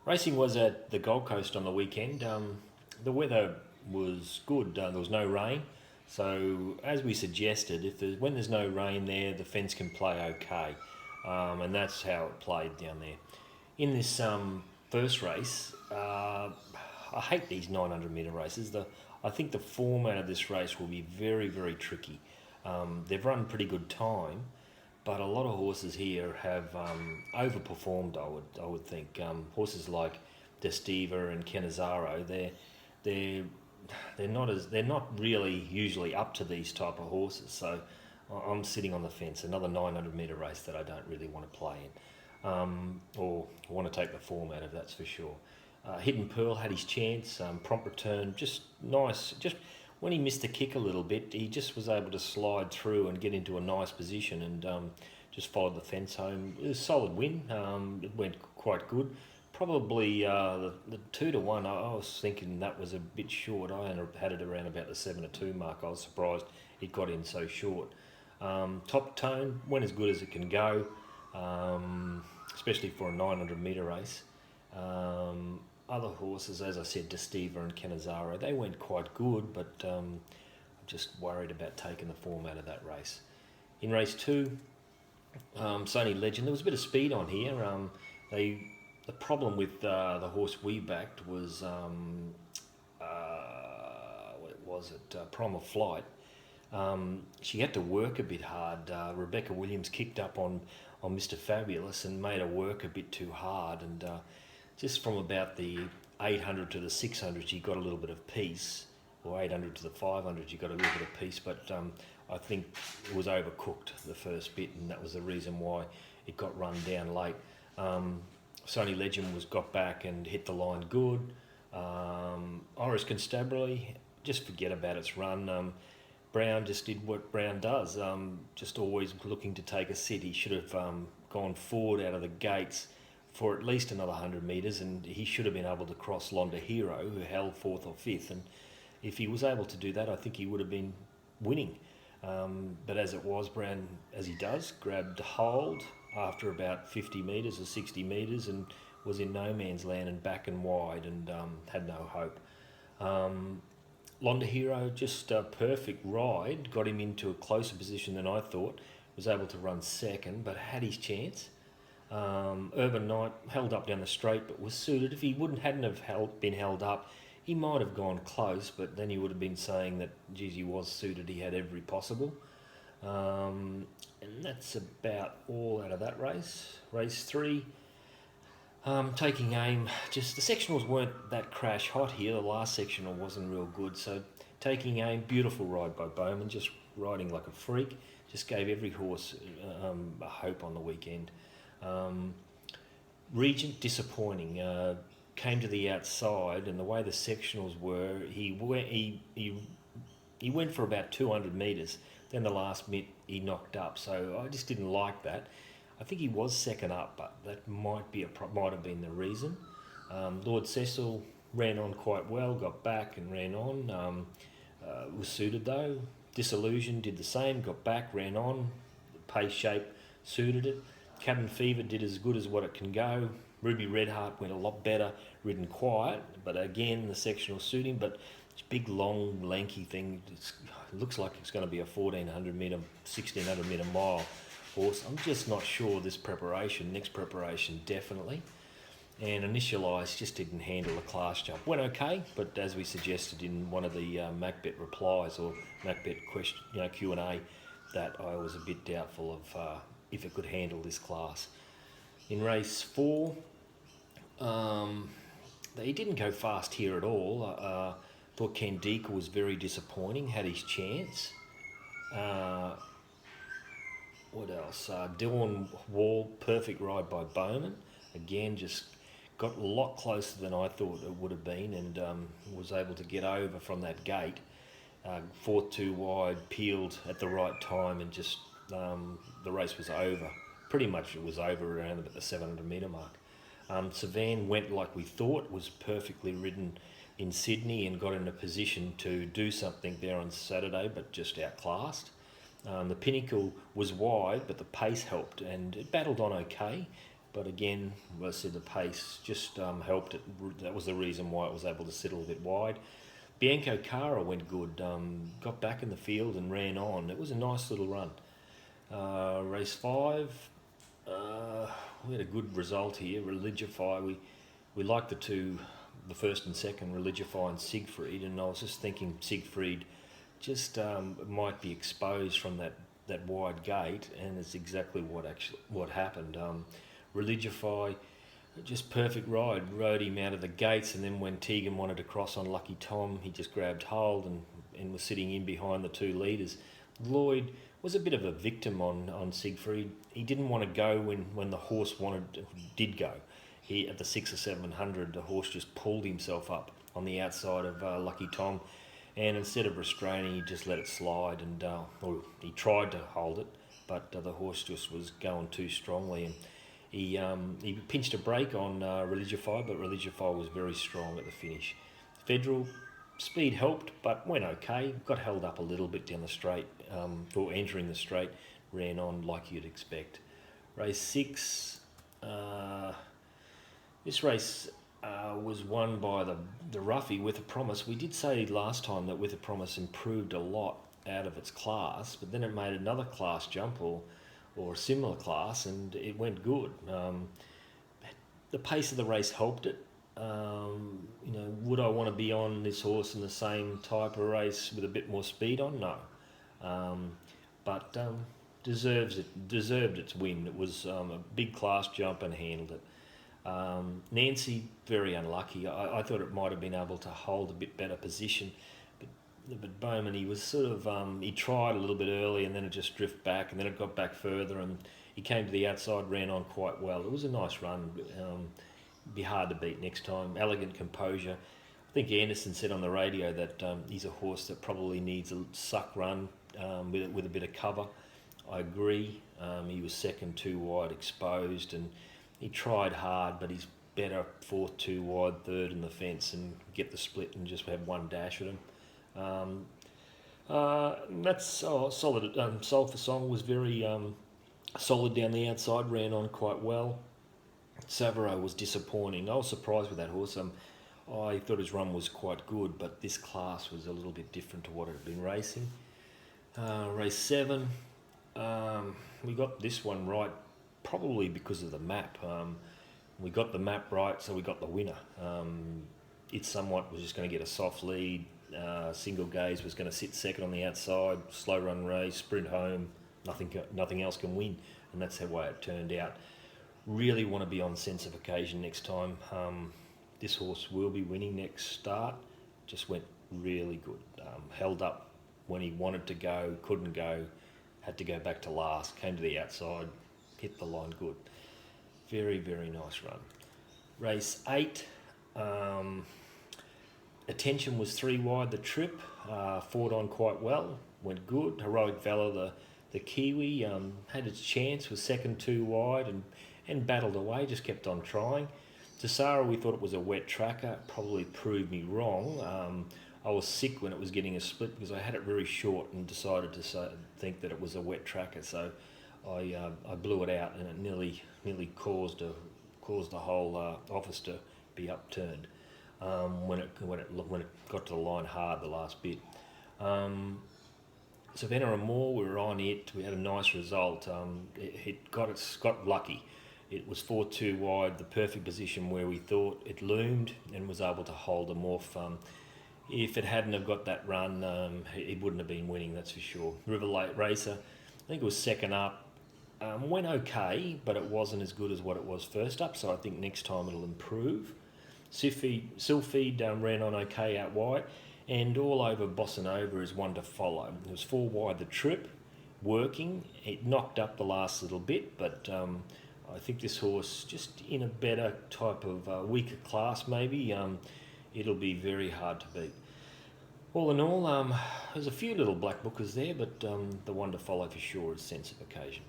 Racing was at the Gold Coast on the weekend. The weather was good. There was no rain, so as we suggested, when there's no rain there, the fence can play okay, and that's how it played down there. In this first race, I hate these 900 metre races. I think the format of this race will be very, very tricky. They've run pretty good time, but a lot of horses here have overperformed. I would think horses like Destiva and Canizaro, they're they're not really usually up to these type of horses. So I'm sitting on the fence. Another 900 metre race that I don't really want to play in, or want to take the format of, that's for sure. Hidden Pearl had his chance. Prompt Return, just nice. Just when he missed the kick a little bit, he just was able to slide through and get into a nice position and just followed the fence home. It was a solid win. It went quite good. Probably the 2-1. I was thinking that was a bit short. I had it around about the 7-2 mark. I was surprised it got in so short. Top Tone went as good as it can go, especially for a 900 metre race. Other horses, as I said, Destiva and Canizaro, they went quite good, but I'm just worried about taking the form out of that race. In race 2, Sony Legend, there was a bit of speed on here. The problem with the horse we backed was, what was it, Primal Flight. She had to work a bit hard. Rebecca Williams kicked up on Mr. Fabulous and made her work a bit too hard, and just from about the 800 to the 600 she got a little bit of peace, or 800 to the 500 she got a little bit of peace, but I think it was overcooked the first bit, and that was the reason why it got run down late. Sony Legend got back and hit the line good. Iris Constabulary, just forget about its run. Brown just did what Brown does, just always looking to take a sit. He should have gone forward out of the gates for at least another 100 metres, and he should have been able to cross Londa Hero, who held 4th or 5th, and if he was able to do that, I think he would have been winning. But as it was, Brown, as he does, grabbed hold after about 50 metres or 60 metres and was in no man's land and back and wide, and had no hope. Londa Hero, just a perfect ride, got him into a closer position than I thought, was able to run second, but had his chance. Urban Knight held up down the straight, but was suited. If he hadn't have been held up, he might have gone close, but then he would have been saying that, geez, he was suited, he had every possible. And that's about all out of that race. Race 3, Taking Aim, just the sectionals weren't that crash hot here. The last sectional wasn't real good, so Taking Aim, beautiful ride by Bowman, just riding like a freak, just gave every horse a hope on the weekend. Regent, disappointing. Came to the outside, and the way the sectionals were, he went for about 200 metres. Then the last bit he knocked up, so I just didn't like that. I think he was second up, but that might have been the reason. Lord Cecil ran on quite well, got back and ran on. Was suited though. Disillusion did the same, got back, ran on. Pace shape suited it. Cabin Fever did as good as what it can go. Ruby Redheart went a lot better, ridden quiet, but again the sectional suiting. But this big, long, lanky thing, it looks like it's going to be a 1400 metre, 1600 metre mile horse. I'm just not sure this preparation. Next preparation, definitely. And Initialise just didn't handle the class jump. Went okay, but as we suggested in one of the Macbet replies or Macbet question, Q&A, that I was a bit doubtful of if it could handle this class. In race 4, he didn't go fast here at all. Thought Candika was very disappointing, had his chance. What else? Dawn Wall, perfect ride by Bowman. Again, just got a lot closer than I thought it would have been, and was able to get over from that gate. 4th too wide, peeled at the right time, and just the race was over. Pretty much it was over around about the 700 metre mark. Savan went like we thought, was perfectly ridden in Sydney and got in a position to do something there on Saturday, but just outclassed. The Pinnacle was wide, but the pace helped, and it battled on okay. But again, I said the pace just helped it. That was the reason why it was able to settle a bit wide. Bianco Cara went good, got back in the field and ran on. It was a nice little run. Race 5, we had a good result here. Religify, we liked the first and second, Religify and Siegfried, and I was just thinking Siegfried just might be exposed from that wide gate, and it's exactly what happened. Religify, just perfect rode him out of the gates, and then when Tegan wanted to cross on Lucky Tom, he just grabbed hold and was sitting in behind the two leaders. Lloyd was a bit of a victim on Siegfried. He didn't want to go when the horse did go. He at the 6 or 700, the horse just pulled himself up on the outside of Lucky Tom, and instead of restraining, he just let it slide, and he tried to hold it, but the horse just was going too strongly, and he pinched a break on Religify, but Religify was very strong at the finish. Federal speed helped, but went okay. Got held up a little bit down the straight, or entering the straight, ran on like you'd expect. Race 6, this race was won by the roughie With a Promise. We did say last time that With a Promise improved a lot out of its class, but then it made another class jump or a similar class, and it went good. The pace of the race helped it. Would I want to be on this horse in the same type of race with a bit more speed on? No. But deserved its win. It was a big class jump and handled it. Nancy, very unlucky. I thought it might have been able to hold a bit better position, but Bowman, he was sort of, he tried a little bit early and then it just drifted back, and then it got back further, and he came to the outside, ran on quite well. It was a nice run. Be hard to beat next time. Elegant Composure. I think Anderson said on the radio that he's a horse that probably needs a suck run with a bit of cover. I agree. He was second too wide, exposed, and he tried hard, but he's better fourth too wide, third in the fence, and get the split and just have one dash at him. That's solid. Soul for Song was very solid down the outside, ran on quite well. Savaro was disappointing. I was surprised with that horse. I thought his run was quite good, but this class was a little bit different to what it had been racing. Race 7, we got this one right, probably because of the map. We got the map right, so we got the winner. It somewhat was just going to get a soft lead. Single Gaze was going to sit second on the outside, slow run race, sprint home, nothing else can win, and that's the way it turned out. Really want to be on Sense of Occasion next time. This horse will be winning next start. Just went really good. Held up when he wanted to go, couldn't go, had to go back to last, came to the outside, hit the line good. Very, very nice run. Race 8, Attention was 3 wide the trip, fought on quite well, went good. Heroic Valor, the Kiwi, had its chance, was second 2 wide and battled away, just kept on trying. Tassara, we thought it was a wet tracker, probably proved me wrong. I was sick when it was getting a split because I had it very short and decided to think that it was a wet tracker, so I blew it out, and it nearly caused the whole office to be upturned when it got to the line hard the last bit. Savannah and Moore, we were on it. We had a nice result. It got lucky. It was 4-2 wide, the perfect position where we thought it loomed, and was able to hold them off. If it hadn't have got that run, it wouldn't have been winning, that's for sure. River Lake Racer, I think it was second up. Went okay, but it wasn't as good as what it was first up, so I think next time it'll improve. Sylphied ran on okay out wide, and All Over Bossa Nova is one to follow. It was 4 wide the trip, working. It knocked up the last little bit, but I think this horse, just in a better type of weaker class maybe, it'll be very hard to beat. All in all, there's a few little black bookers there, but the one to follow for sure is Sense of Occasion.